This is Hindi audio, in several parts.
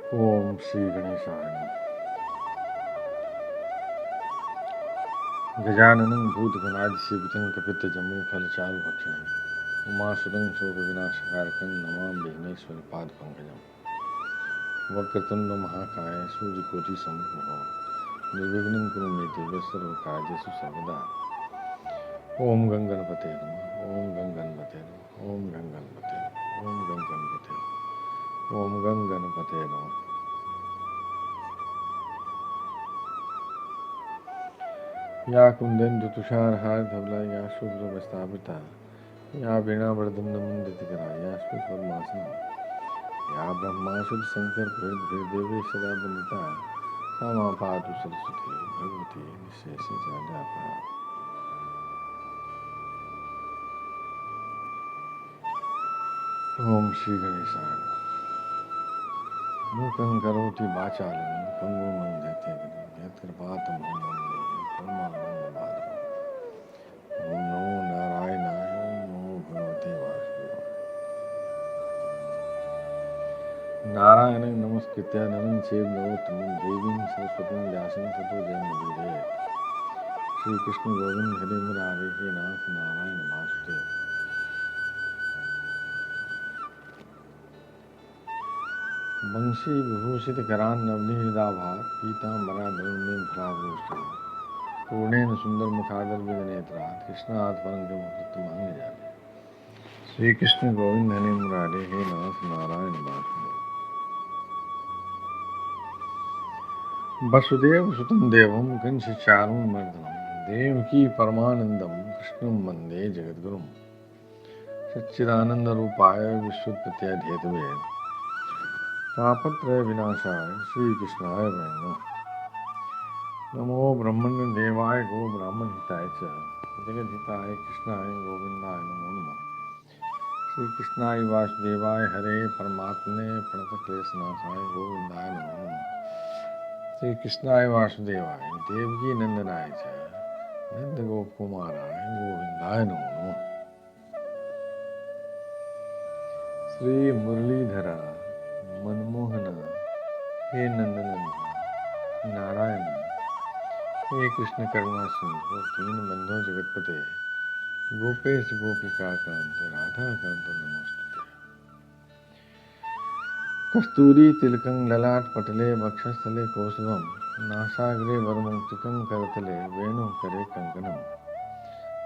ओम श्री गणेशाय नमः। गजाननं भूतगणाधिसेवितं कपित्तजम्बूफलचारुभक्षणं उमासुतं शोकविनाशकारकं नमामि विघ्नेश्वरपादपङ्कजं। वक्रतुण्ड महाकाय सूर्यकोटिसमप्रभो निर्विघ्नं कुरु मे देव सर्वकार्येषु सर्वदा। ओम गं गणपते नमः। ओम गं गणपते नमः। ओम गं गणपते नमः। ओम गं गणपते नमः। ओम गं गणपते नमः। या कुंदेन्दु तुषारहार धवला या शुभ्रमस्तापिता या वीणावरदण्डमण्डितकरा या स्फुटपद्मासना या ब्रह्माशुद्ध शंकर देवी सदा वंदिता सा मां पातु सरस्वती भगवती निःशेषजाड्यापहा। ओम श्री गणेशाय नमः। मूकं करोति वाचालं पंगुं लङ्घयते गिरिं यत्कृपातमहं वन्दे परमानन्दमाधवम्। ओम नमो नारायणाय। ओम नमो भगवते वासुदेवाय। नारायणं नमस्कृत्य नरं चैव नरोत्तमं देवीं सरस्वतीं व्यासं ततो जयमुदीरयेत्। श्री कृष्ण गोविंद हरे मुरारे हे नाथ नारायण वासुदेव। वंशी विभूषित करान्नवनीहृदाभार पीताम्बराधरुं में भरावरोष्ठा पूर्णेन सुंदर मुखादर विघ्नेत्रात् कृष्णात् परं मुक्तमांग जाने। श्री कृष्ण गोविंद हरे मुरारे हे नाथ नारायण वासुदेव। वसुदेव सुतं देवं कंसचाणूरमर्दनं देवकी परमानंदं कृष्णं वंदे जगद्गुरुं। सच्चिदानंद रूपाय विश्वोत्पत्त्याय हेतवे तापत्रय विनाशाय श्री कृष्णाय वै नमः। नमो ब्रह्मण्य देवाय गो ब्राह्मण हिताय च जगद्हिताय कृष्णाय गोविंदाय नमो नमः। श्री कृष्णाय वासुदेवाय हरे परमात्मने प्रणतक्लेशनाशाय गोविंदाय नमो नमः। श्री कृष्णाय वासुदेवाय देवकी नंदनाय च नंद गोप कुमाराय गोविंदाय नमो नमः। श्री मुरलीधर मनमोहन हे नंदनंदन नारायण हे कृष्ण करुणा सिंधु दीन बंधो जगतपते गोपेश गोपिका कांत राधा कांत नमोस्तुते। कस्तूरी तिलकं ललाट पटले वक्षस्थले कौस्तुभं नासाग्रे वरमौक्तिकं करतले वेणुकरे कंकणं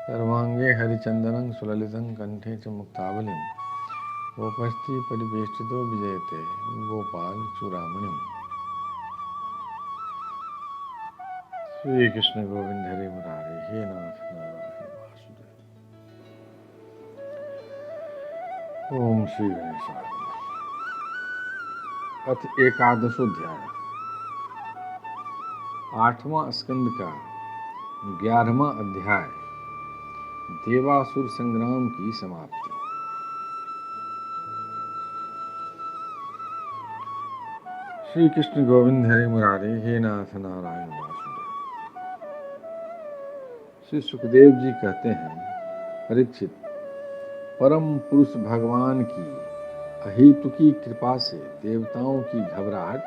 सर्वांगे हरिचंदनं सुललितं कंठे च मुक्तावलिं गोपस्थि परिवेष्टितो विजयते गोपाल चूड़ामणिम्। श्री कृष्ण गोविंद हरे मुरारे हे नाथ नारायण वासुदेव। ओम श्री गणेशाय नमः। अथ एकादशोध्याय 8वां स्कंद का 11वां अध्याय देवासुर संग्राम की समाप्ति। श्री कृष्ण गोविंद हरे मुरारे हे नाथ नारायण वासुदेव। श्री सुखदेव जी कहते हैं, परीक्षित, परम पुरुष भगवान की अहेतुकी कृपा से देवताओं की घबराहट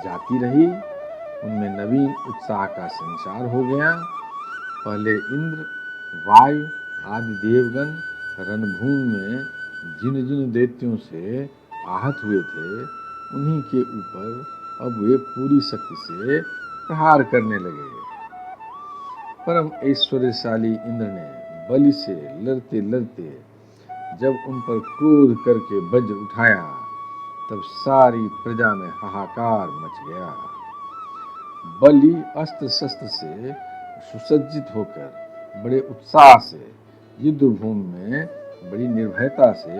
जाती रही, उनमें नवीन उत्साह का संचार हो गया। पहले इंद्र, वायु आदि देवगण रणभूमि में जिन जिन दैत्यों से आहत हुए थे, उन्हीं के ऊपर अब वे पूरी शक्ति से प्रहार करने लगे। परम ऐश्वर्यशाली इंद्र ने बलि से लड़ते लड़ते जब उन पर क्रोध करके वज्र उठाया, तब सारी प्रजा में हाहाकार मच गया। बलि अस्त्र शस्त्र से सुसज्जित होकर बड़े उत्साह से युद्ध भूमि में बड़ी निर्भयता से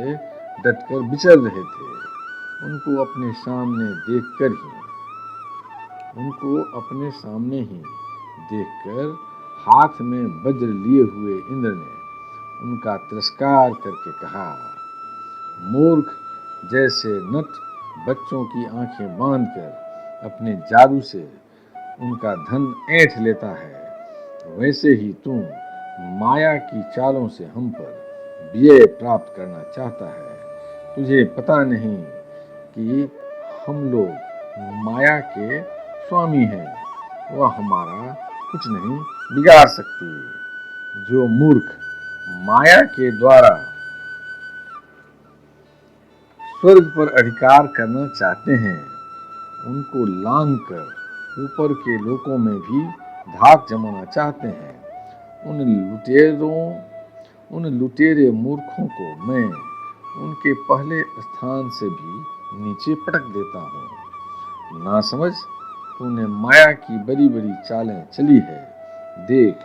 डटकर विचर रहे थे। उनको अपने सामने ही देखकर हाथ में वज्र लिए हुए इंद्र ने उनका तिरस्कार करके कहा, मूर्ख, जैसे नट बच्चों की आंखें बांधकर अपने जादू से उनका धन ऐंठ लेता है, वैसे ही तुम माया की चालों से हम पर विजय प्राप्त करना चाहता है। तुझे पता नहीं कि हम लोग माया के स्वामी हैं, वह हमारा कुछ नहीं बिगाड़ सकती। जो मूर्ख माया के द्वारा स्वर्ग पर अधिकार करना चाहते हैं, उनको लांघ कर ऊपर के लोकों में भी धाक जमाना चाहते हैं, उन लुटेरे मूर्खों को मैं उनके पहले स्थान से भी नीचे पटक देता हूँ। ना समझ, तूने माया की बड़ी बड़ी चालें चली है। देख,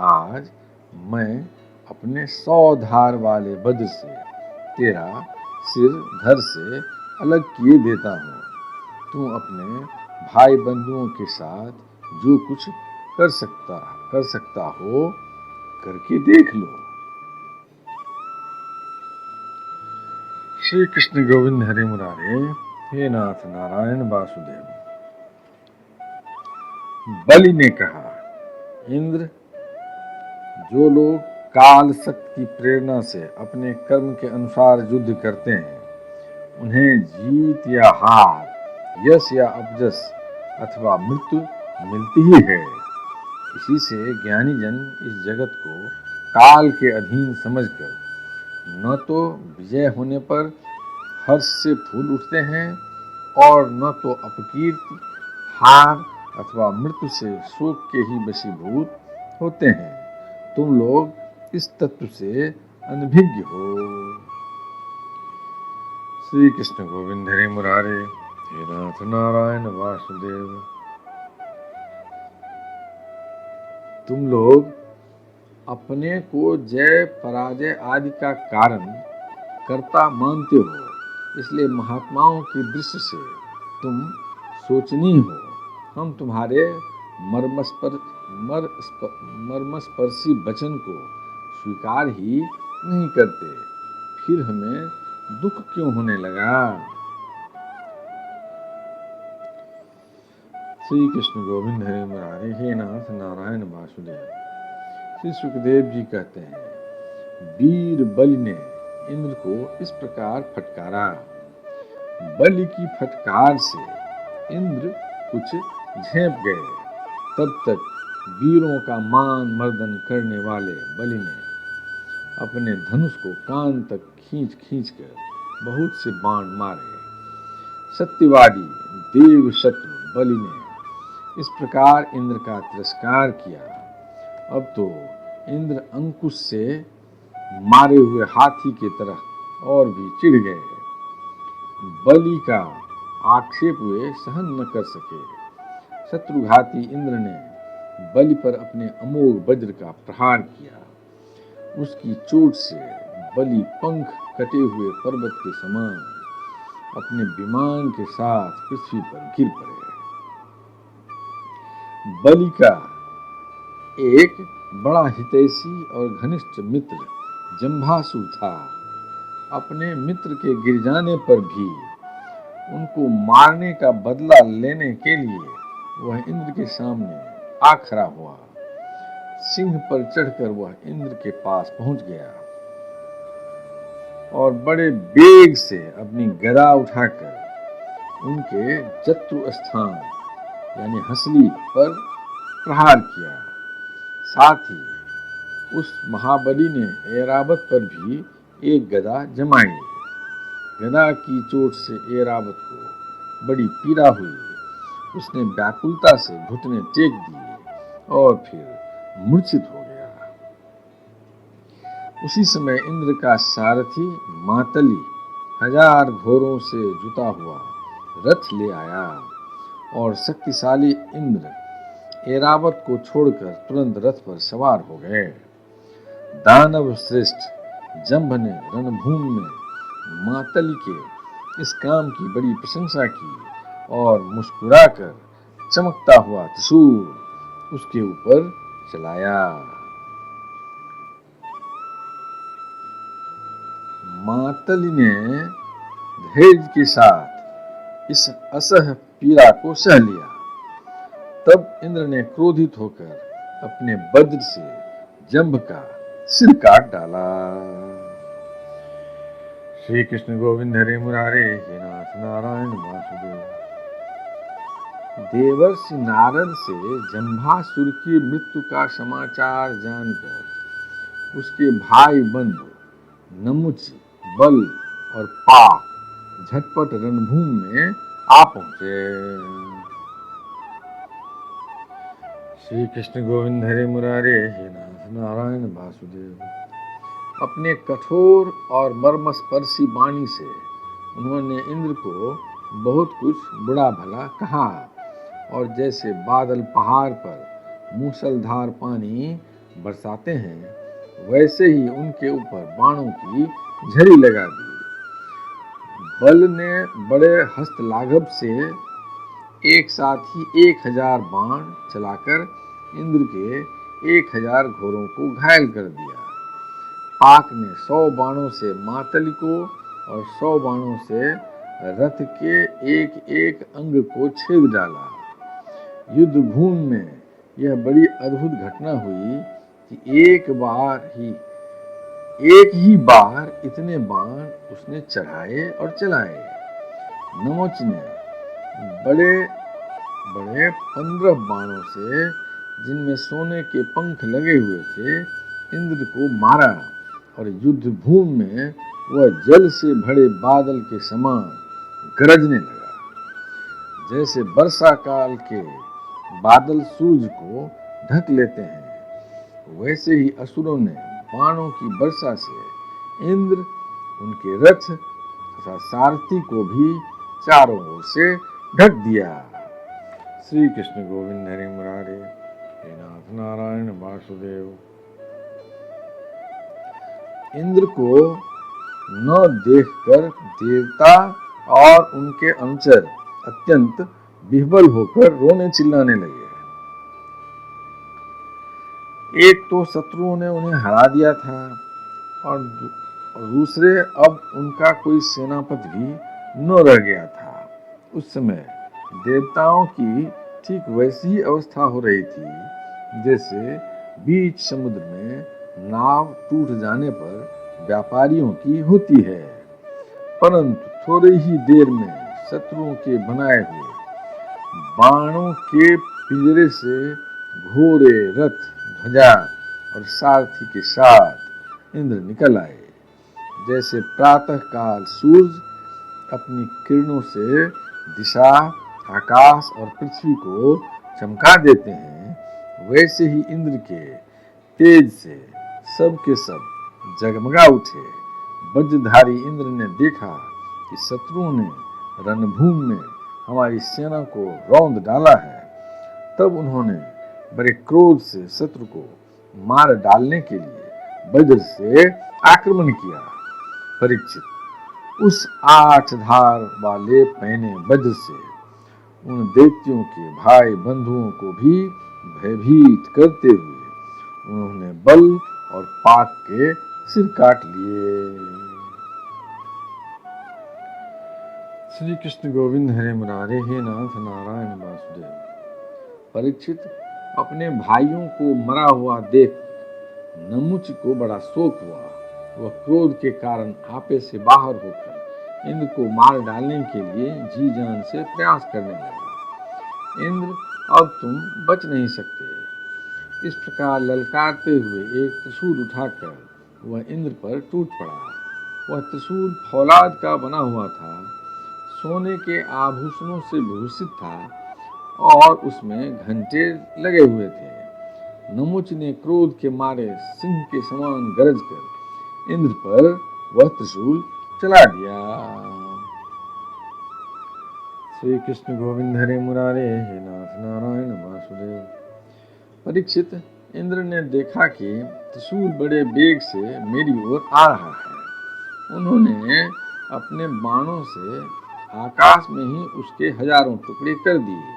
आज मैं अपने 100 धार वाले वज्र से तेरा सिर धड़ से अलग किए देता हूँ। तू अपने भाई बंधुओं के साथ जो कुछ कर सकता हो करके देख लो। श्री कृष्ण गोविंद हरे मुरारे, हे नाथ नारायण वासुदेव। बलि ने कहा, इंद्र, जो लोग काल शक्ति की प्रेरणा से अपने कर्म के अनुसार युद्ध करते हैं, उन्हें जीत या हार, यश या अपजस अथवा मृत्यु मिलती ही है। इसी से ज्ञानी जन इस जगत को काल के अधीन समझकर न तो विजय होने पर हर्ष से फूल उठते हैं और न तो अपकीर्ति, हार अथवा मृत्यु से शोक के ही वशीभूत होते हैं। तुम लोग इस तत्व से अनभिज्ञ हो। श्री कृष्ण गोविंद हरे मुरारे, हे नाथ नारायण वासुदेव। तुम लोग अपने को जय पराजय आदि का कारण कर्ता मानते हो, इसलिए महात्माओं की दृष्टि से तुम शोचनीय हो। हम तुम्हारे मर्मस्पर्शी वचन को स्वीकार ही नहीं करते, फिर हमें दुख क्यों होने लगा। श्री कृष्ण गोविंद हरे मुरारे, हे नाथ नारायण वासुदेव। श्री सुखदेव जी कहते हैं, वीर बलि ने इंद्र को इस प्रकार फटकारा। बलि की फटकार से इंद्र कुछ झेंप गए। तब तक वीरों का मान मर्दन करने वाले बलि ने अपने धनुष को कान तक खींच कर बहुत से बाण मारे। सत्यवादी देव शत्रु बलि ने इस प्रकार इंद्र का तिरस्कार किया। अब तो इंद्र अंकुश से मारे हुए हाथी की तरह और भी चिढ़ गए। बलि का आक्षेप वे सहन न कर सके। शत्रुघाती इंद्र ने बलि पर अपने अमोघ वज्र का प्रहार किया। उसकी चोट से बलि पंख कटे हुए पर्वत के समान अपने विमान के साथ पृथ्वी पर गिर पड़े। बलि का एक बड़ा हितैषी और घनिष्ठ मित्र जंभासुर था। अपने मित्र के गिर जाने पर भी उनको मारने का बदला लेने के लिए वह इंद्र के सामने आ खड़ा हुआ। सिंह पर चढ़कर वह इंद्र के पास पहुंच गया और बड़े वेग से अपनी गदा उठाकर उनके जत्रु स्थान यानी हंसली पर प्रहार किया। साथ ही उस महाबली ने ऐरावत पर भी एक गदा जमाई। गदा की चोट से ऐरावत को बड़ी पीड़ा हुई। उसने व्याकुलता से घुटने टेक दिए और फिर मूर्छित हो गया। उसी समय इंद्र का सारथी मातली 1000 घोड़ों से जुता हुआ रथ ले आया और शक्तिशाली इंद्र ऐरावत को छोड़कर तुरंत रथ पर सवार हो गए। दानव श्रेष्ठ जंभ ने रणभूमि में मातली के इस काम की बड़ी प्रशंसा की और मुस्कुराकर चमकता हुआ त्रिशूल उसके ऊपर चलाया। मातली ने धैर्य के साथ इस असह्य पीड़ा को सह लिया। तब इंद्र ने क्रोधित होकर अपने वज्र से जंभ का सिर काट डाला। श्री कृष्ण गोविंद हरे मुरारे, हे नाथ नारायण वासुदेव। देवर्षि नारद से जंभासुर की मृत्यु का समाचार जानकर उसके भाई बंधु नमुच, बल और पाक झटपट रणभूमि में आ पहुंचे। श्री कृष्ण गोविंद हरे मुरारे, हे नाथ नारायण वासुदेव। अपने कठोर और मर्मस्पर्शी वाणी से उन्होंने इंद्र को बहुत कुछ बुरा भला कहा और जैसे बादल पहाड़ पर मूसलधार पानी बरसाते हैं वैसे ही उनके ऊपर बाणों की झड़ी लगा दी। बल ने बड़े हस्तलाघव से एक साथ ही 1000 बाण चलाकर इंद्र के 1000 घोड़ों को घायल कर दिया। पाक ने 100 बाणों से मातली को और 100 बाणों से रथ के एक एक अंग को छेद डाला। युद्ध भूमि में यह बड़ी अद्भुत घटना हुई कि एक ही बार इतने बाण उसने चढ़ाए और चलाए। नमोच ने बड़े बड़े 15 बाणों से, जिनमें सोने के पंख लगे हुए थे, इंद्र को मारा और युद्ध भूमि में वह जल से भरे बादल के समान गरजने लगा। जैसे वर्षा काल के बादल सूरज को ढक लेते हैं, वैसे ही असुरों ने बाणों की वर्षा से इंद्र, उनके रथ तथा सारथी को भी चारों ओर से ढक दिया। श्री कृष्ण गोविंद हरे मुरारे, हे नाथ नारायण वासुदेव। इंद्र को न देखकर देवता और उनके अनुचर अत्यंत विह्वल होकर रोने चिल्लाने लगे। एक तो शत्रुओं ने उन्हें हरा दिया था और दूसरे अब उनका कोई सेनापति भी न रह गया था। उस समय देवताओं की ठीक वैसी ही अवस्था हो रही थी जैसे बीच समुद्र में नाव टूट जाने पर व्यापारियों की होती है। परंतु थोड़ी ही देर में शत्रुओं के बनाए हुए बाणों के पिंजरे से घोड़े, रथ, ध्वजा और सारथी के साथ इंद्र निकल आए। जैसे प्रातः काल सूरज अपनी किरणों से दिशा, आकाश और पृथ्वी को चमका देते हैं, वैसे ही इंद्र के तेज से सब के सब जगमगा उठे। वज्रधारी इंद्र ने देखा कि शत्रुओं ने रणभूमि में हमारी सेना को रौंद डाला है। तब उन्होंने बड़े क्रोध से शत्रु को मार डालने के लिए वज्र से आक्रमण किया। परीक्षित, उस 8 धार वाले पहने वज्र से उन दैत्यों के भाई बंधुओं को भी भयभीत करते हुए उन्होंने बल और पाक के सिर काट लिए। श्री कृष्ण गोविंद हरे मुरारे, हे नाथ नारायण वासुदेव। परीक्षित, अपने भाइयों को मरा हुआ देख नमुच को बड़ा शोक हुआ। वह क्रोध के कारण आपे से बाहर होकर इंद्र को मार डालने के लिए जी जान से प्रयास करने लगा। इंद्र, अब तुम बच नहीं सकते। इस प्रकार ललकारते हुए एक त्रिशूल उठाकर वह इंद्र पर टूट पड़ा। वह त्रिशूल फौलाद का बना हुआ था, सोने के आभूषणों से विभूषित था और उसमें घंटे लगे हुए थे। नमुच ने क्रोध के मारे सिंह के समान गरज कर इंद्र पर वह त्रिशूल चला दिया। श्री कृष्ण गोविंद हरे मुरारे, हे नाथ नारायण वासुदेव। परीक्षित, इंद्र ने देखा कि त्रिशूल बड़े वेग से मेरी ओर आ रहा है। उन्होंने अपने बाणों से आकाश में ही उसके हजारों टुकड़े कर दिए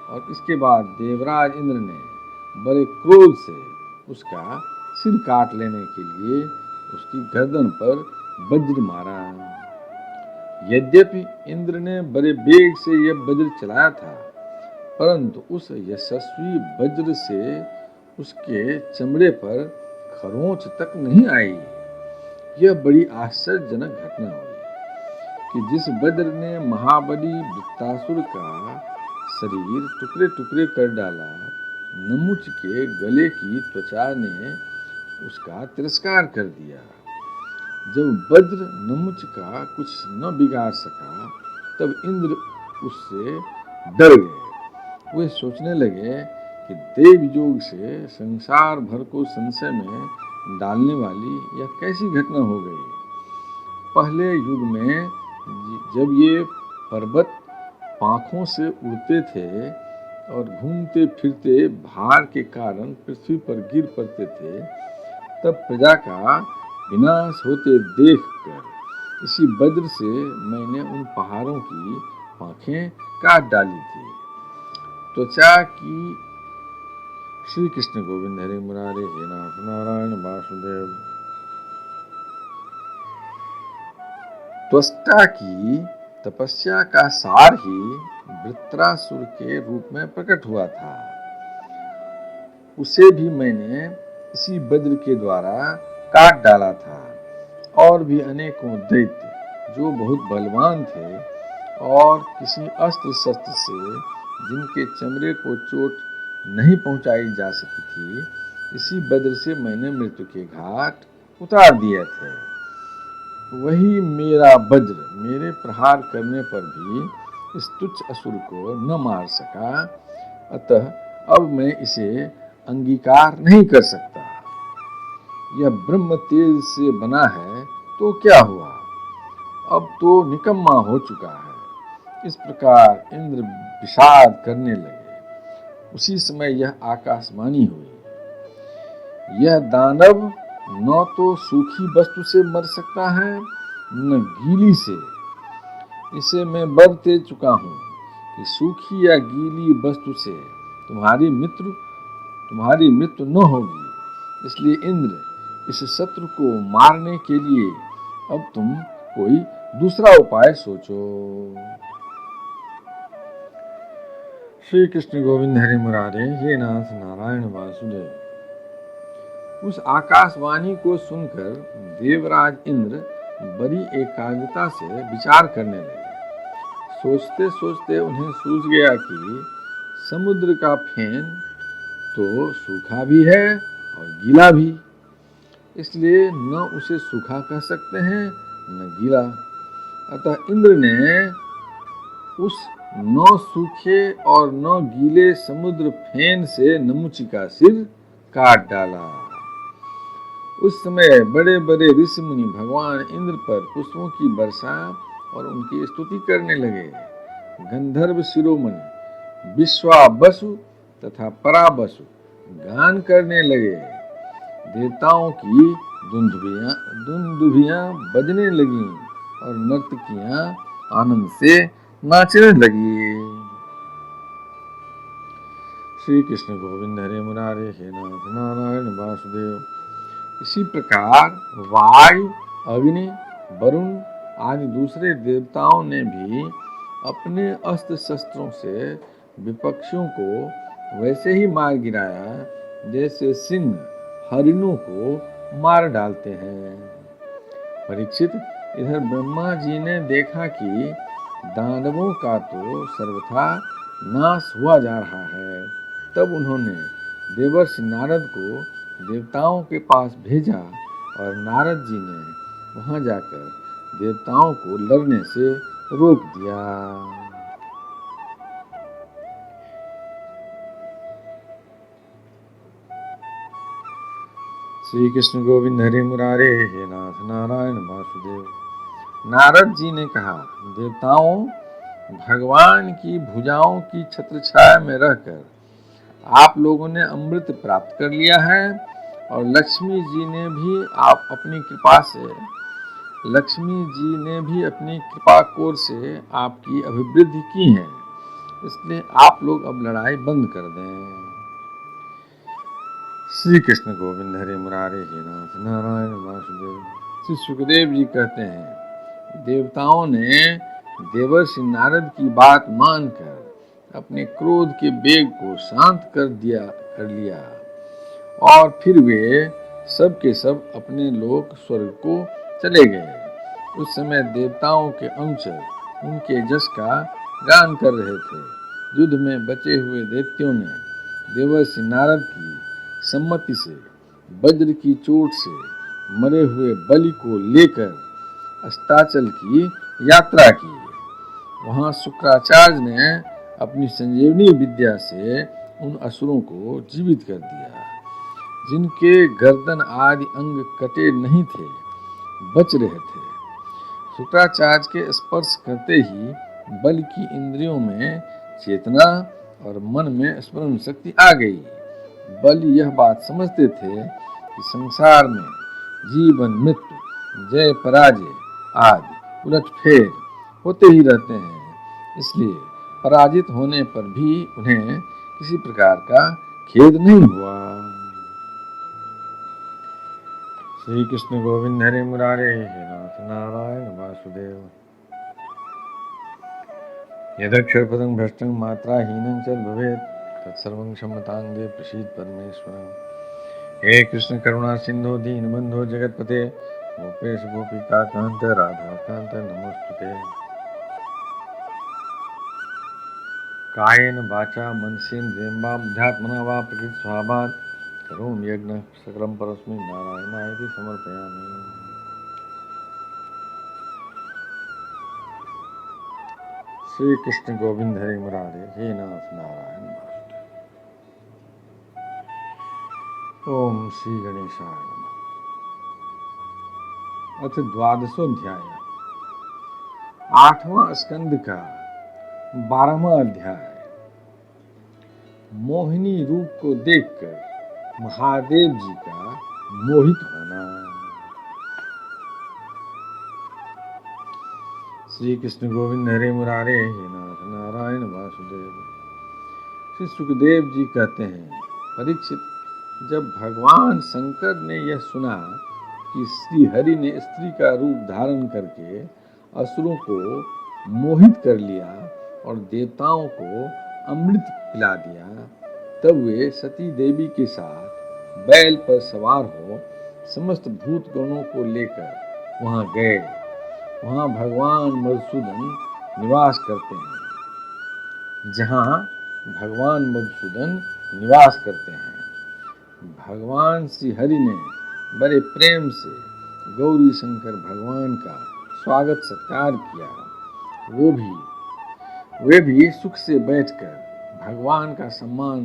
और इसके बाद देवराज इंद्र ने बड़े क्रोध से उसका सिर काट लेने के लिए उसकी गर्दन पर वज्र मारा। यद्यपि इंद्र ने बड़े वेग से यह वज्र चलाया था, परंतु उस यशस्वी वज्र से उसके चमड़े पर खरोंच तक नहीं आई। यह बड़ी आश्चर्यजनक घटना हुई कि जिस वज्र ने महाबली वृत्तासुर का शरीर टुकड़े टुकड़े कर डाला। नमुच के गले की त्वचा ने उसका तिरस्कार कर दिया। जब वज्र नमुच का कुछ न बिगाड़ सका, तब इंद्र उससे डर गए। वे सोचने लगे कि देव योग से संसार भर को संशय में डालने वाली यह कैसी घटना हो गई। पहले युग में जब ये पर्वत पांखों से उड़ते थे और घूमते फिरते भार के कारण पृथ्वी पर गिर पड़ते थे, तब प्रजा का विनाश होते देखकर इसी वज्र से मैंने उन पहाड़ों की पांखें काट डाली थी। त्वचा की श्री कृष्ण गोविंद हरे मुरारे हे नाथ नारायण वासुदेव। त्वष्टा की तपस्या का सार ही वृत्रासुर के रूप में प्रकट हुआ था। उसे भी मैंने इसी वज्र के द्वारा काट डाला था। और भी अनेकों दैत्य जो बहुत बलवान थे और किसी अस्त्र शस्त्र से जिनके चमड़े को चोट नहीं पहुंचाई जा सकी थी, इसी वज्र से मैंने मृत्यु के घाट उतार दिए थे। वही मेरा वज्र मेरे प्रहार करने पर भी इस तुच्छ असुर को न मार सका, अतः अब मैं इसे अंगीकार नहीं कर सकता। यह ब्रह्म तेज से बना है तो क्या हुआ, अब तो निकम्मा हो चुका है। इस प्रकार इंद्र विषाद करने लगे। उसी समय यह आकाशवाणी हुई, यह दानव न तो सूखी वस्तु से मर सकता है न गीली से। इसे मैं वर दे चुका हूँ कि सूखी या गीली वस्तु से तुम्हारी मृत्यु न होगी। इसलिए इंद्र, इस शत्रु को मारने के लिए अब तुम कोई दूसरा उपाय सोचो। श्री कृष्ण गोविंद हरे मुरारे हे नाथ नारायण वासुदेव। उस आकाशवाणी को सुनकर देवराज इंद्र बड़ी एकाग्रता से विचार करने लगे। सोचते सोचते उन्हें सूझ गया कि समुद्र का फेन तो सूखा भी है और गीला भी, इसलिए न उसे सूखा कह सकते हैं न गीला। अतः इंद्र ने उस न सूखे और न गीले समुद्र फेन से नमुची का सिर काट डाला। उस समय बड़े बड़े ऋषि मुनि भगवान इंद्र पर पुष्पों की वर्षा और उनकी स्तुति करने लगे। गंधर्व शिरोमणि विश्वावसु तथा परावसु गान करने लगे। देवताओं की दुंदुभियां बजने लगीं और नर्तकियां आनंद से नाचने लगी। श्री कृष्ण गोविंद हरे मुरारे हे नाथ नारायण वासुदेव। इसी प्रकार वायु, अग्नि, वरुण आदि दूसरे देवताओं ने भी अपने अस्त्र शस्त्रों से विपक्षियों को वैसे ही मार गिराया जैसे सिंह हरिणों को मार डालते हैं। परीक्षित, इधर ब्रह्मा जी ने देखा कि दानवों का तो सर्वथा नाश हुआ जा रहा है। तब उन्होंने देवर्षि नारद को देवताओं के पास भेजा और नारद जी ने वहां जाकर देवताओं को लड़ने से रोक दिया। श्री कृष्ण गोविंद हरे मुरारे हे नाथ नारायण वासुदेव। नारद जी ने कहा, देवताओं, भगवान की भुजाओं की छत्र छाया में रहकर आप लोगों ने अमृत प्राप्त कर लिया है और लक्ष्मी जी ने भी अपनी कृपा कोर से आपकी अभिवृद्धि की है। इसलिए आप लोग अब लड़ाई बंद कर दें। श्री कृष्ण गोविंद हरे मुरारे हे नाथ नारायण वासुदेव। श्री सुखदेव जी कहते हैं, देवताओं ने देवर्षि नारद की बात मानकर अपने क्रोध के वेग को शांत कर लिया और फिर वे सब के सब अपने लोक स्वर्ग को चले गए। उस समय देवताओं के अनुचर उनके जस का गान कर रहे थे युद्ध में बचे हुए दैत्यों ने देवर्षि नारद की सम्मति से वज्र की चोट से मरे हुए बलि को लेकर अस्ताचल की यात्रा की। वहां शुक्राचार्य ने अपनी संजीवनी विद्या से उन असुरों को जीवित कर दिया, जिनके गर्दन आदि अंग कटे नहीं थे, बच रहे थे। शुक्राचार्य के स्पर्श करते ही बल की इंद्रियों में चेतना और मन में स्मरण शक्ति आ गई। बल यह बात समझते थे कि संसार में जीवन मृत्यु, जय पराजय आदि उलटफेर होते ही रहते हैं, इसलिए पराजित होने पर भी उन्हें किसी प्रकार का खेद नहीं हुआ। श्री कृष्ण गोविंद हरे मुरारे, हे नाथ नारायण वासुदेव। यदक्षरपदं भ्रष्टं मात्राहीनं च भवेत् तत्सर्वं क्षमतां देव प्रसीद परमेश्वरं। हे कृष्ण करुणा सिंधु दीनबंधो जगतपते गोपेश गोपिका कांत राधा कांत नमोस्तुते। कायेन वाचा मनसेन्द्रियं वा बुद्ध्यात्मना वा प्रकृति स्वभावात् करोमि यज्ञः सकलं परस्मै नारायणाय समर्पयामि। श्री कृष्ण गोविंद हरे मुरारे, हे नाथ नारायण वासुदेव। ओम श्री गणेशाय नमः। अथ द्वादशोऽध्याय, 8वां स्कंद का 12वां अध्याय। मोहिनी रूप को देखकर महादेव जी का मोहित होना। श्री कृष्ण गोविंद हरे मुरारे, हे नाथ नारायण वासुदेव। श्री सुखदेव जी कहते हैं, परीक्षित, जब भगवान शंकर ने यह सुना कि श्री हरि ने स्त्री का रूप धारण करके असुरों को मोहित कर लिया और देवताओं को अमृत पिला दिया, तब वे सती देवी के साथ बैल पर सवार हो समस्त भूत गणों को लेकर वहां गए। वहां भगवान मधुसूदन निवास करते हैं। जहां भगवान मधुसूदन निवास करते हैं, भगवान श्री हरि ने बड़े प्रेम से गौरी शंकर भगवान का स्वागत सत्कार किया। वे भी सुख से बैठकर भगवान का सम्मान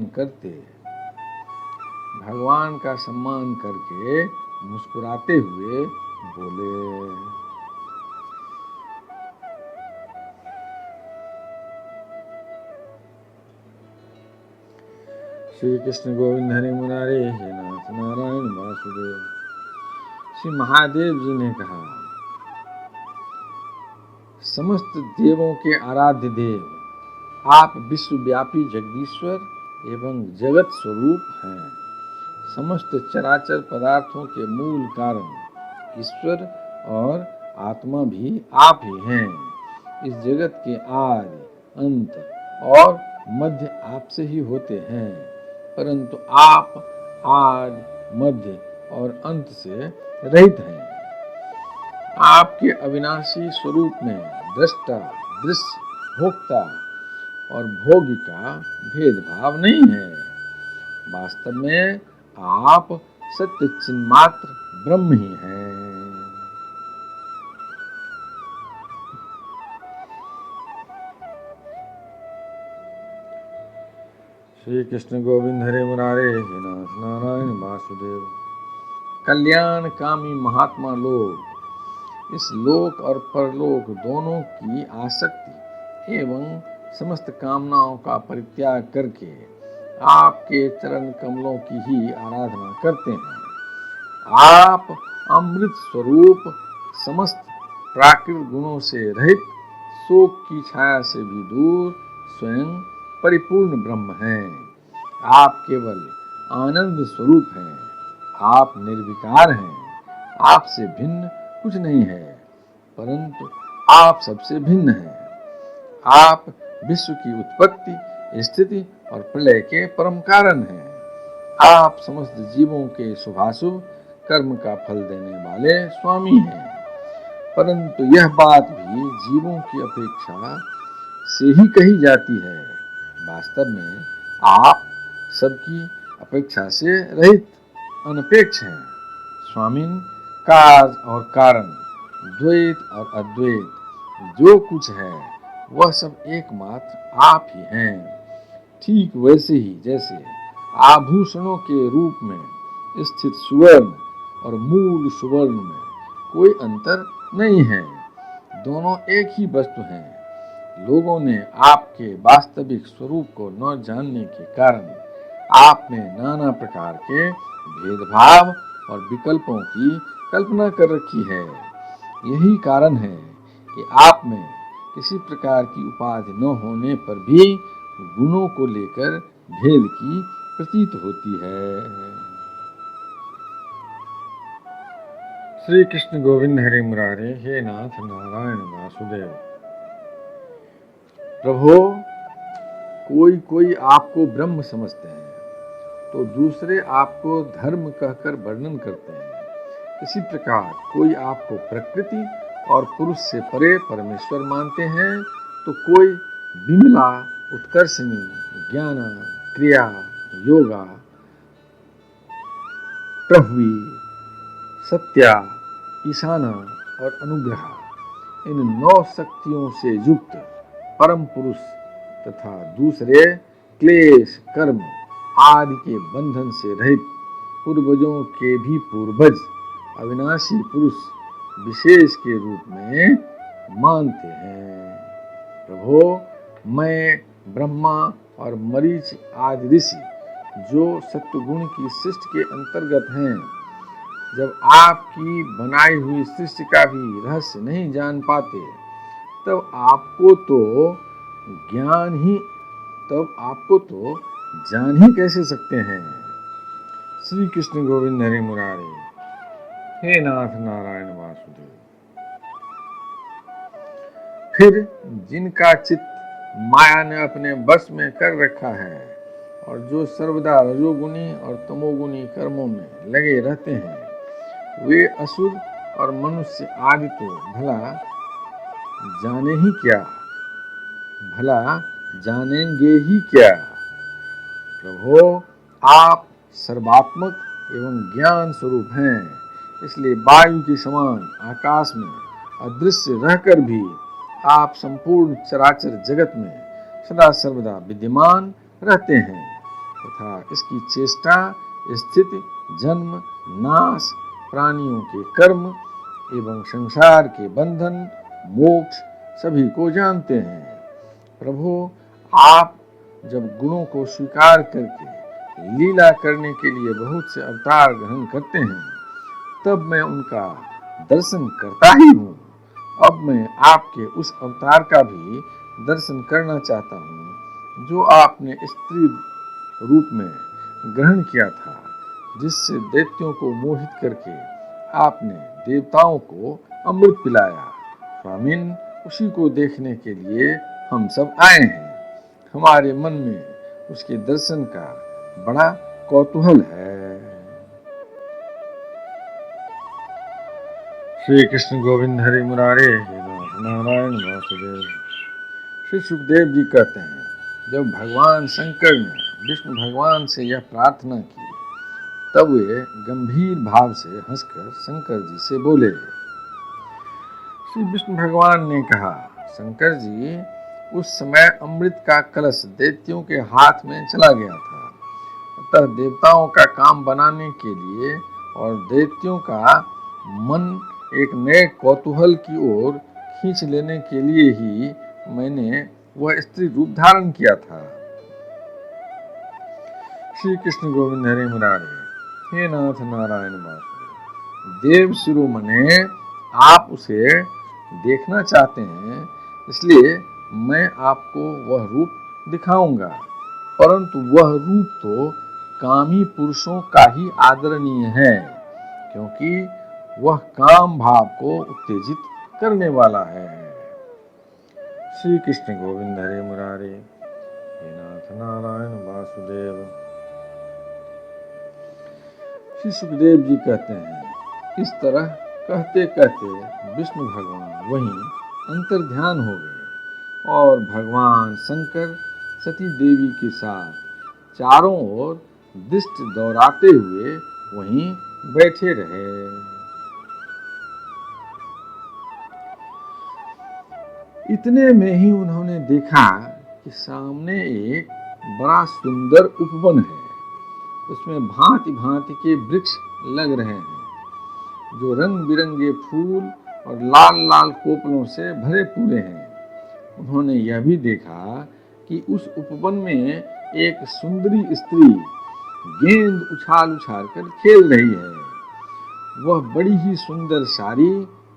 करके मुस्कुराते हुए बोले। श्री कृष्ण गोविंद हरे मुरारे, हे नाथ नारायण वासुदेव। श्री महादेव जी ने कहा, समस्त देवों के आराध्य देव, आप विश्वव्यापी जगदीश्वर एवं जगत स्वरूप हैं। समस्त चराचर पदार्थों के मूल कारण ईश्वर और आत्मा भी आप ही हैं। इस जगत के आदि, अंत और मध्य आपसे ही होते हैं, परंतु आप आदि, मध्य और अंत से रहित हैं। आपके अविनाशी स्वरूप में दृष्टा, दृश्य, भोक्ता और भोग्य का भेदभाव नहीं है। वास्तव में आप सत्य चिन्मात्र ब्रह्म ही हैं। श्री कृष्ण गोविंद हरे मुरारे, हे नाथ नारायण वासुदेव। कल्याण कामी महात्मा लोग इस लोक और परलोक दोनों की आसक्ति एवं समस्त कामनाओं का परित्याग करके आपके चरण कमलों की ही आराधना करते हैं। आप अमृत स्वरूप, समस्त प्राकृत गुणों से रहित, शोक की छाया से भी दूर, स्वयं परिपूर्ण ब्रह्म हैं। आप केवल आनंद स्वरूप हैं। आप निर्विकार हैं। आपसे भिन्न कुछ नहीं है, परंतु आप सबसे भिन्न हैं। आप विश्व की उत्पत्ति, स्थिति और प्रलय के परम कारण हैं। आप समस्त जीवों के शुभाशुभ कर्म का फल देने वाले स्वामी हैं। परंतु यह बात भी जीवों की अपेक्षा से ही कही जाती है। वास्तव में आप सबकी अपेक्षा से रहित अनपेक्ष हैं। स्वामिन, कार्य और कारण, द्वैत और अद्वैत, जो कुछ है वह सब एकमात्र आप ही हैं। ठीक वैसे ही जैसे आभूषणों के रूप में स्थित सुवर्ण और मूल सुवर्ण में कोई अंतर नहीं है, दोनों एक ही वस्तु हैं। लोगों ने आपके वास्तविक स्वरूप को न जानने के कारण आप में नाना प्रकार के भेदभाव और विकल्पों की कल्पना कर रखी है। यही कारण है कि आप में किसी प्रकार की उपाधि न होने पर भी गुणों को लेकर भेद की प्रतीत होती है। श्री कृष्ण गोविंद हरि मुरारे, हे नाथ नारायण वासुदेव। प्रभो, कोई कोई आपको ब्रह्म समझते हैं तो दूसरे आपको धर्म कहकर वर्णन करते हैं। इसी प्रकार कोई आपको प्रकृति और पुरुष से परे परमेश्वर मानते हैं तो कोई विमला, उत्कर्षणी, ज्ञान, क्रिया, योगा, प्रभवी, सत्या, ईशाना और अनुग्रह, इन 9 शक्तियों से युक्त परम पुरुष तथा दूसरे क्लेश, कर्म आदि के बंधन से रहित पूर्वजों के भी पूर्वज अविनाशी पुरुष विशेष के रूप में मानते हैं। प्रभो, मैं, ब्रह्मा और मरीच आदि ऋषि जो सत्वगुण की सृष्टि के अंतर्गत हैं, जब आपकी बनाई हुई सृष्टि का भी रहस्य नहीं जान पाते, तब आपको तो जान ही कैसे सकते हैं। श्री कृष्ण गोविंद हरि मुरारे, हे नाथ नारायण वासुदेव। फिर जिनका चित्त माया ने अपने बस में कर रखा है और जो सर्वदा रजोगुणी और तमोगुणी कर्मों में लगे रहते हैं, वे असुर और मनुष्य आदि तो भला जानेंगे ही क्या। प्रभो, आप सर्वात्मक एवं ज्ञान स्वरूप हैं, इसलिए वायु के समान आकाश में अदृश्य रहकर भी आप संपूर्ण चराचर जगत में सदा सर्वदा विद्यमान रहते हैं तथा इसकी चेष्टा, स्थिति, जन्म, नाश, प्राणियों के कर्म एवं संसार के बंधन, मोक्ष सभी को जानते हैं। प्रभु, आप जब गुणों को स्वीकार करके लीला करने के लिए बहुत से अवतार ग्रहण करते हैं, तब मैं उनका दर्शन करता ही हूँ। अब मैं आपके उस अवतार का भी दर्शन करना चाहता हूँ जो आपने स्त्री रूप में ग्रहण किया था, जिससे दैत्यों को मोहित करके आपने देवताओं को अमृत पिलाया। स्वामिन, उसी को देखने के लिए हम सब आए हैं। हमारे मन में उसके दर्शन का बड़ा कौतूहल है। श्री कृष्ण गोविंद हरि मुरारे, हे नाथ नारायण वासुदेव। श्री सुखदेव जी कहते हैं, जब भगवान शंकर ने विष्णु भगवान से यह प्रार्थना की, तब वे गंभीर भाव से हंसकर शंकर जी से बोले। श्री विष्णु भगवान ने कहा, शंकर जी, उस समय अमृत का कलश दैत्यों के हाथ में चला गया था, अतः देवताओं का काम बनाने के लिए और दैत्यों का मन एक नए कौतूहल की ओर खींच लेने के लिए ही मैंने वह स्त्री रूप धारण किया था। श्री कृष्ण गोविंद हरि मुरारे, हे नाथ नारायण वासुदेव। देव शिरोमणे, आप उसे देखना चाहते हैं, इसलिए मैं आपको वह रूप दिखाऊंगा, परंतु वह रूप तो कामी पुरुषों का ही आदरणीय है, क्योंकि वह काम भाव को उत्तेजित करने वाला है। श्री कृष्ण गोविंद हरि मुरारे, हे नाथ नारायण वासुदेव। श्री सुखदेव जी कहते हैं, इस तरह कहते कहते विष्णु भगवान वहीं अंतर्ध्यान हो गए और भगवान शंकर सती देवी के साथ चारों ओर दृष्टि दौड़ाते हुए वहीं बैठे रहे। इतने में ही उन्होंने देखा कि सामने एक बड़ा सुंदर उपवन है। उसमें भांति भांति के वृक्ष लग रहे हैं जो रंग बिरंगे फूल और लाल लाल कोपलों से भरे पूरे हैं। उन्होंने यह भी देखा कि उस उपवन में एक सुंदरी स्त्री गेंद उछाल उछाल कर खेल रही है। वह बड़ी ही सुंदर साड़ी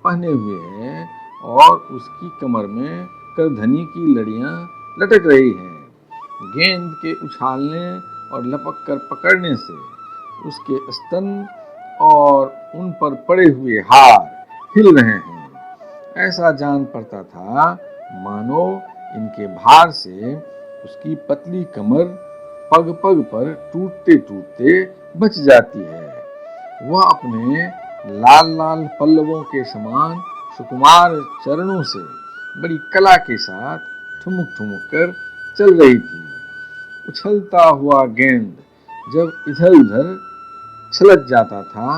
पहने हुए है और उसकी कमर में करधनी की लड़ियां लटक रही हैं। गेंद के उछालने और लपक कर पकड़ने से उसके स्तन और उन पर पड़े हुए हार हिल रहे हैं। ऐसा जान पड़ता था मानो इनके भार से उसकी पतली कमर पग पग पर टूटते टूटते बच जाती है। वह अपने लाल लाल पल्लवों के समान सुकुमार चरणों से बड़ी कला के साथ ठुमुक ठुमुक कर चल रही थी। उछलता हुआ गेंद जब इधर उधर छलक जाता था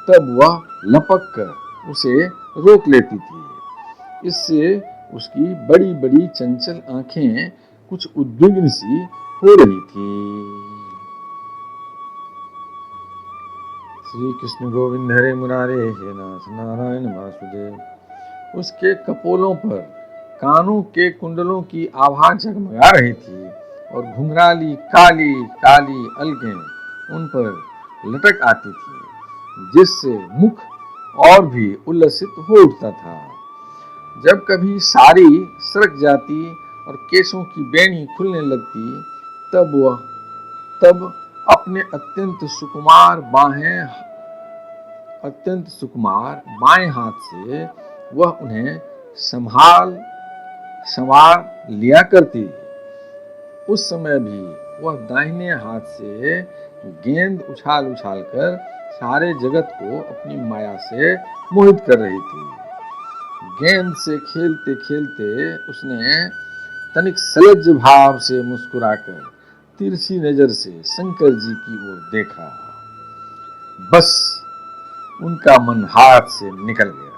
तब वह लपक कर उसे रोक लेती थी। इससे उसकी बड़ी बड़ी चंचल आंखें कुछ उद्विग्न सी हो रही थी। श्री कृष्ण गोविंद हरे मुरारे हे नाथ नारायण वासुदेव। उसके कपोलों पर कानों के कुंडलों की आभा जगमगा रही थी और घुंघराली काली काली अलगें उन पर लटक आती थी, जिससे मुख और भी उल्लसित हो उठता था। जब कभी साड़ी सरक जाती और केशों की बेणी खुलने लगती तब अपने अत्यंत सुकुमार बाएं हाथ से वह उन्हें संवार लिया करती। उस समय भी वह दाहिने हाथ से गेंद उछाल उछाल कर सारे जगत को अपनी माया से मोहित कर रही थी। गेंद से खेलते खेलते उसने तनिक सलज्ज भाव से मुस्कुराकर तिरछी नजर से शंकर जी की ओर देखा। बस उनका मन हाथ से निकल गया।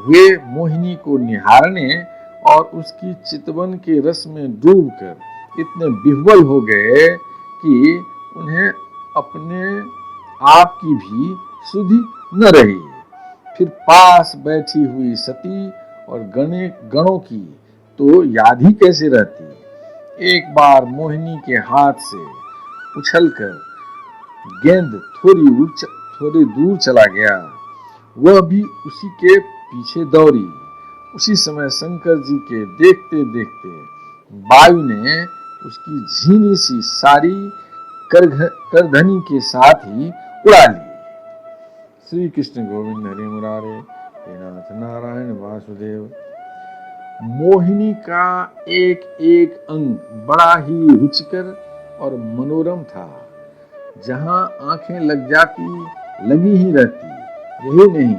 वे मोहिनी को निहारने और उसकी चितवन के रस में डूबकर इतने विह्वल हो गए कि उन्हें अपने आप की भी सुधि न रही। फिर पास बैठी हुई सती और गणों की तो याद ही कैसे रहती। एक बार मोहिनी के हाथ से उछलकर गेंद थोड़ी दूर चला गया। वह भी उसी के पीछे दौड़ी। उसी समय शंकर जी के देखते देखते वायु ने उसकी झीनी सी सारी करधनी के साथ ही उड़ा ली। श्री कृष्ण गोविंद हरे मुरारे हे नाथ नारायण वासुदेव। मोहिनी का एक एक अंग बड़ा ही रुचिकर और मनोरम था। जहां आंखें लगी ही रहती। यही नहीं,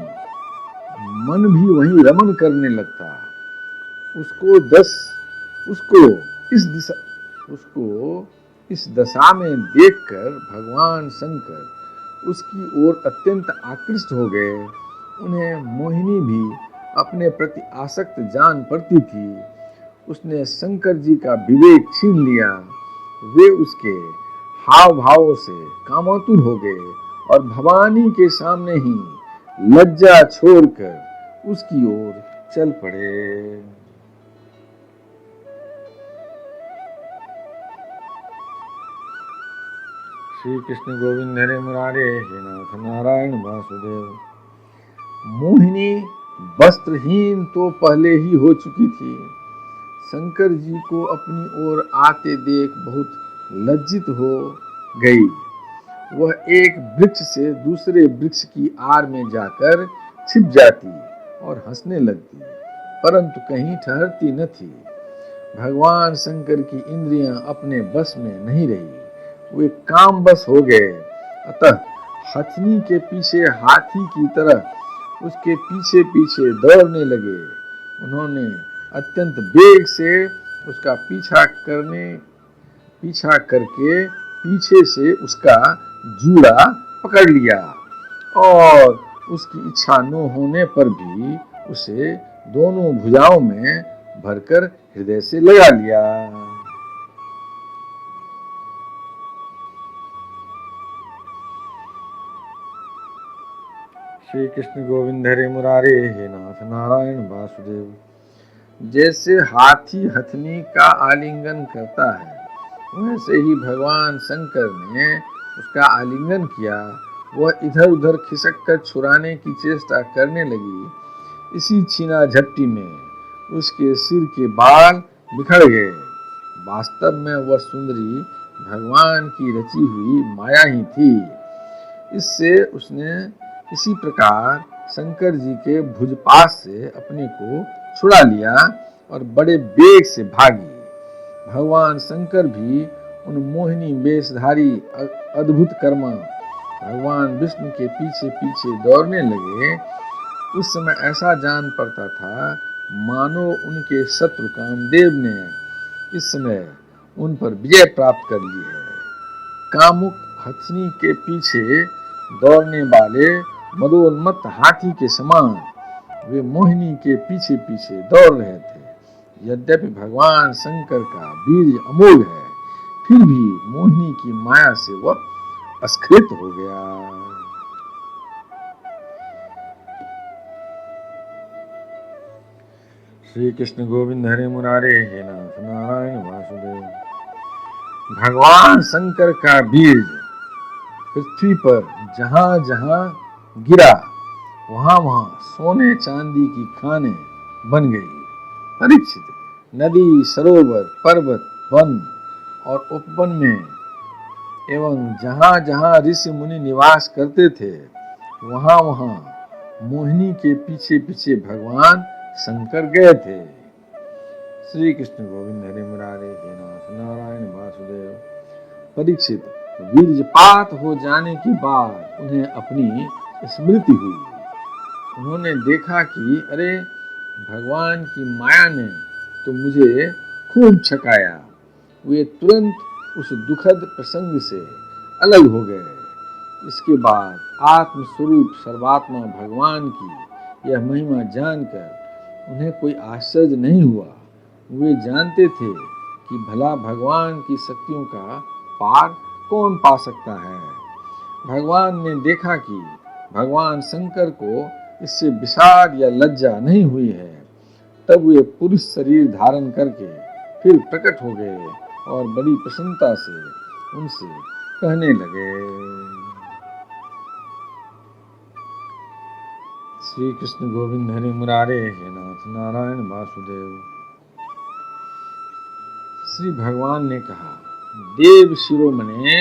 मन भी वहीं रमन करने लगता। उसको इस दशा में देखकर भगवान शंकर उसकी ओर अत्यंत आकृष्ट हो गए। उन्हें मोहिनी भी अपने प्रति आसक्त जान पड़ती थी। उसने शंकर जी का विवेक छीन लिया। वे उसके हाव भावों से कामातुर हो गए और भवानी के सामने ही लज्जा छोड़कर उसकी ओर चल पड़े। श्री कृष्ण गोविंद हरे मुरारे हे नाथ नारायण वासुदेव। मोहिनी वस्त्रहीन तो पहले ही हो चुकी थी। शंकर जी को अपनी ओर आते देख बहुत लज्जित हो गई। वह एक वृक्ष से दूसरे वृक्ष की आड़ में जाकर छिप जाती और हंसने लगती, परंतु कहीं ठहरती न थी। भगवान शंकर की इंद्रियां अपने बस में नहीं रही। वे काम बस हो गए। अतः हथनी के पीछे हाथी की तरह उसके पीछे पीछे दौड़ने लगे। उन्होंने अत्यंत वेग से उसका पीछा करके पीछे से उसका जूड़ा पकड़ लिया और उसकी इच्छा न होने पर भी उसे दोनों भुजाओं में भरकर हृदय से लगा लिया। श्री कृष्ण गोविंद हरे मुरारे, हे नाथ नारायण वासुदेव। जैसे हाथी हथनी का आलिंगन करता है, वैसे ही भगवान शंकर ने उसका आलिंगन किया। वह इधर उधर खिसक कर छुड़ाने की चेष्टा करने लगी। इसी छीना झपटी में उसके सिर के बाल बिखर गए। वास्तव में वह सुंदरी भगवान की रची हुई माया ही थी। इससे उसने इसी प्रकार शंकर जी के भुजपास से अपने को छुड़ा लिया और बड़े वेग से भागी। भगवान शंकर भी उन मोहिनी वेशधारी अद्भुत कर्मा भगवान विष्णु के पीछे पीछे दौड़ने लगे। उस समय ऐसा जान पड़ता था मानो उनके शत्रु कामदेव ने इस समय उन पर विजय प्राप्त कर ली है। कामुक हथनी के पीछे दौड़ने वाले मदोन्मत्त हाथी के समान वे मोहिनी के पीछे पीछे दौड़ रहे थे। यद्यपि भगवान शंकर का वीर्य अमोघ है, फिर भी मोहिनी की माया से वह अस्खलित हो गया। श्री कृष्ण गोविंद हरे मुरारे, हे नाथ नारायण वासुदेव। भगवान शंकर का बीज पृथ्वी पर जहां जहां गिरा, वहां वहां सोने चांदी की खानें बन गई। परीक्षित, नदी, सरोवर, पर्वत, वन और उपवन में एवं जहां जहां ऋषि मुनि निवास करते थे, वहां वहां मोहिनी के पीछे पीछे भगवान शंकर गए थे। श्री कृष्ण गोविंद हरे मुरारे, हे नाथ नारायण वासुदेव। परीक्षित, वीर्यपात हो जाने के बाद उन्हें अपनी स्मृति हुई। उन्होंने देखा कि अरे, भगवान की माया ने तो मुझे खूब छकाया। वे तुरंत उस दुखद प्रसंग से अलग हो गए। इसके बाद आत्मस्वरूप सर्वात्मा भगवान की यह महिमा जानकर उन्हें कोई आश्चर्य नहीं हुआ। वे जानते थे कि भला भगवान की शक्तियों का पार कौन पा सकता है। भगवान ने देखा कि भगवान शंकर को इससे विषाद या लज्जा नहीं हुई है। तब वे पुरुष शरीर धारण करके फिर प्रकट हो गए और बड़ी प्रसन्नता से उनसे कहने लगे। श्री कृष्ण गोविंद हरे मुरारे, हे नाथ नारायण वासुदेव। श्री भगवान ने कहा, देव शिरोमणे,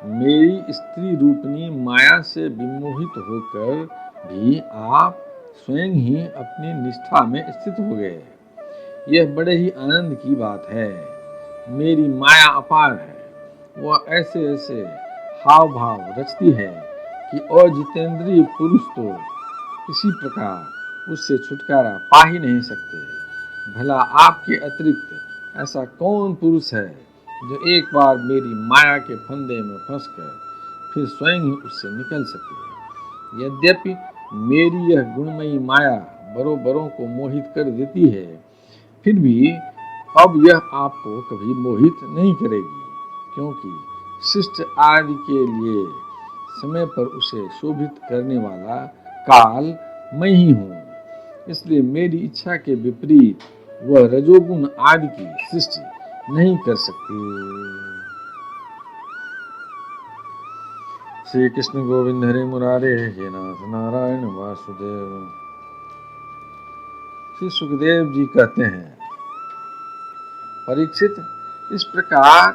मेरी स्त्री रूपनी माया से विमोहित होकर भी आप स्वयं ही अपनी निष्ठा में स्थित हो गए। यह बड़े ही आनंद की बात है। मेरी माया अपार है। वह ऐसे ऐसे हाव भाव रचती है कि अजितेंद्रिय पुरुष तो किसी प्रकार उससे छुटकारा पा ही नहीं सकते। भला आपके अतिरिक्त ऐसा कौन पुरुष है जो एक बार मेरी माया के फंदे में फंसकर फिर स्वयं ही उससे निकल सके। यद्यपि मेरी यह गुणमयी माया बरों बरों को मोहित कर देती है, फिर भी अब यह आपको कभी मोहित नहीं करेगी, क्योंकि शिष्ट आदि के लिए समय पर उसे शोभित करने वाला काल मैं ही हूँ। इसलिए मेरी इच्छा के विपरीत वह रजोगुण आदि की सृष्टि नहीं कर सकती। श्री कृष्ण गोविंद हरे मुरारे, हे नाथ नारायण वासुदेव। श्री सुखदेव जी कहते हैं, परीक्षित, इस प्रकार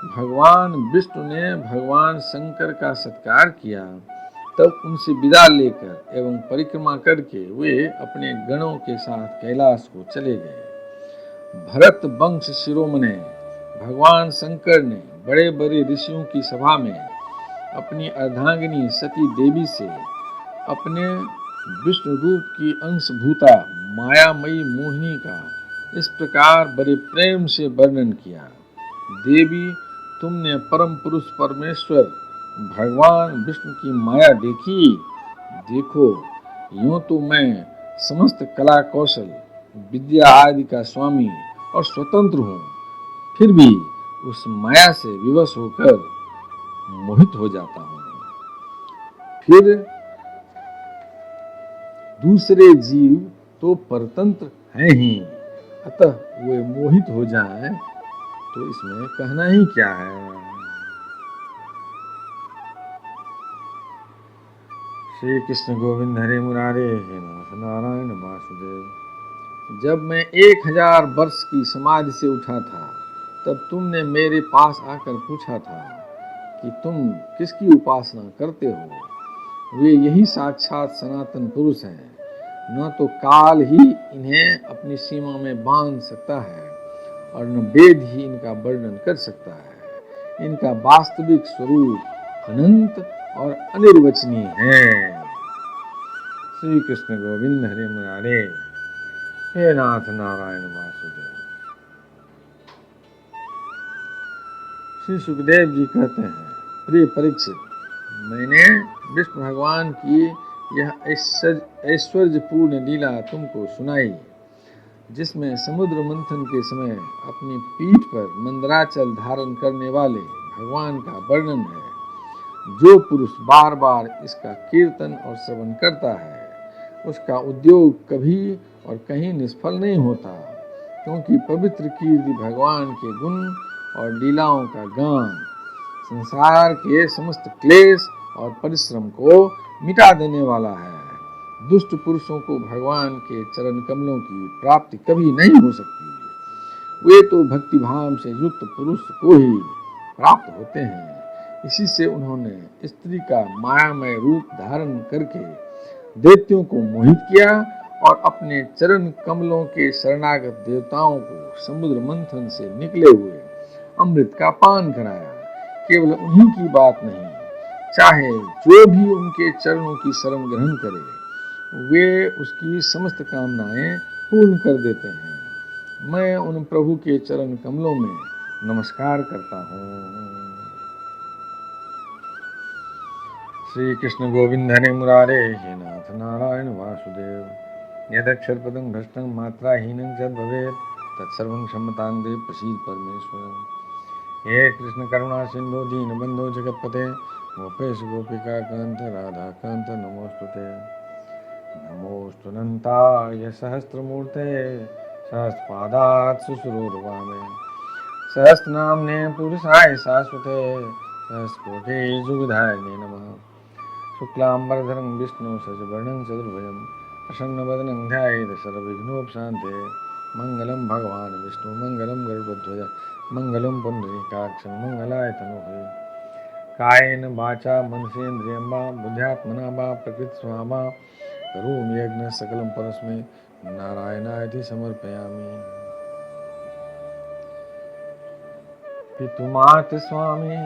भगवान विष्णु ने भगवान शंकर का सत्कार किया। तब उनसे विदा लेकर एवं परिक्रमा करके वे अपने गणों के साथ कैलाश को चले गए। भरत वंश शिरोमणे भगवान शंकर ने बड़े बड़े ऋषियों की सभा में अपनी अर्धांगिनी सती देवी से अपने विष्णु रूप की अंशभूता मायामयी मोहिनी का इस प्रकार बड़े प्रेम से वर्णन किया। देवी, तुमने परम पुरुष परमेश्वर भगवान विष्णु की माया देखी। देखो, यूं तो मैं समस्त कला कौशल विद्या आदि का स्वामी और स्वतंत्र हूँ, फिर भी उस माया से विवश होकर मोहित हो जाता हूँ। फिर दूसरे जीव तो परतंत्र हैं ही, अतः वे मोहित हो जाएं तो इसमें कहना ही क्या है। श्री कृष्ण गोविंद हरे मुरारे, हे नाथ नारायण वासुदेव। जब मैं 1000 वर्ष की समाधि से उठा था, तब तुमने मेरे पास आकर पूछा था कि तुम किसकी उपासना करते हो। वे यही साक्षात सनातन पुरुष हैं। न तो काल ही इन्हें अपनी सीमा में बांध सकता है और न वेद ही इनका वर्णन कर सकता है। इनका वास्तविक स्वरूप अनंत और अनिर्वचनीय है। श्री कृष्ण गोविंद हरे मुरारे, हे नाथ नारायण वासुदेव। श्री सुखदेव जी कहते हैं, प्रिय परीक्षित, मैंने विष्णु भगवान की यह ऐश्वर्यपूर्ण लीला तुमको सुनाई, जिसमें समुद्र मंथन के समय अपनी पीठ पर मंदराचल धारण करने वाले भगवान का वर्णन है। जो पुरुष बार बार इसका कीर्तन और श्रवण करता है, उसका उद्योग कभी और कहीं निष्फल नहीं होता, क्योंकि पवित्र कीर्ति भगवान के गुण और लीलाओं का गान संसार के समस्त क्लेश और परिश्रम को मिटा देने वाला है। दुष्ट पुरुषों को भगवान के चरण कमलों की प्राप्ति कभी नहीं हो सकती। वे तो भक्ति भाव से युक्त पुरुष को ही प्राप्त होते हैं। इसी से उन्होंने स्त्री का मायामय रूप धारण करके दैत्यों को मोहित किया और अपने चरण कमलों के शरणागत देवताओं को समुद्र मंथन से निकले हुए अमृत का पान कराया। केवल उन्हीं की बात नहीं, चाहे जो भी उनके चरणों की शरण ग्रहण करे, वे उसकी समस्त कामनाएं पूर्ण कर देते हैं। मैं उन प्रभु के चरण कमलों में नमस्कार करता हूँ। श्री कृष्ण गोविंद हरे मुरारे, हे नाथ नारायण वासुदेव। यदक्षर पदं भ्रष्टं मात्राहीनं च भवेत् तत्सर्वं क्षमतां देव प्रसीद परमेश्वर। हे कृष्ण करुणा सिंधु दीनबंधो जगतपते, गोपेश गोपिका कांत राधा कांत नमोस्तुते। नमोस्तुनन्ताय सहस्रमूर्ते सहस्रपादात् शुश्रूषवामे। सहस्रनाम्ने पुरुषाय शाश्वते सहस्रकोटि जुगधारिणे नमः। शुक्लांबरधरं विष्णु शशिवर्णं चतुर्भुजं प्रसन्नवदनं ध्यायेत् सर्वविघ्नोपशान्ते। मंगलम भगवान विष्णु मंगलम गरुड़ध्वज मंगलम पुंडरीकाक्षं मंगलाय तनोहरे। कायेन वाचा मनसेन्द्रियं वा बुद्ध्यात्मना वा प्रकृतिस्वभावा करोमि यज्ञ सकलं परस्मै नारायणाय समर्पयामि। पितुमात स्वामी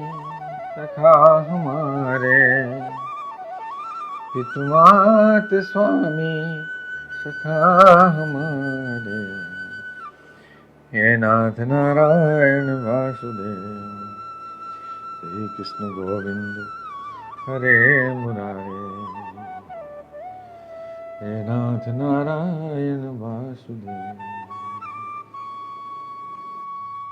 सखा हमारे, पितुमात स्वामी सखा हमारे, हे नाथ नारायण वासुदेव। श्री कृष्ण गोविंद हरे मुरारे, हे नाथ नारायण वासुदेव।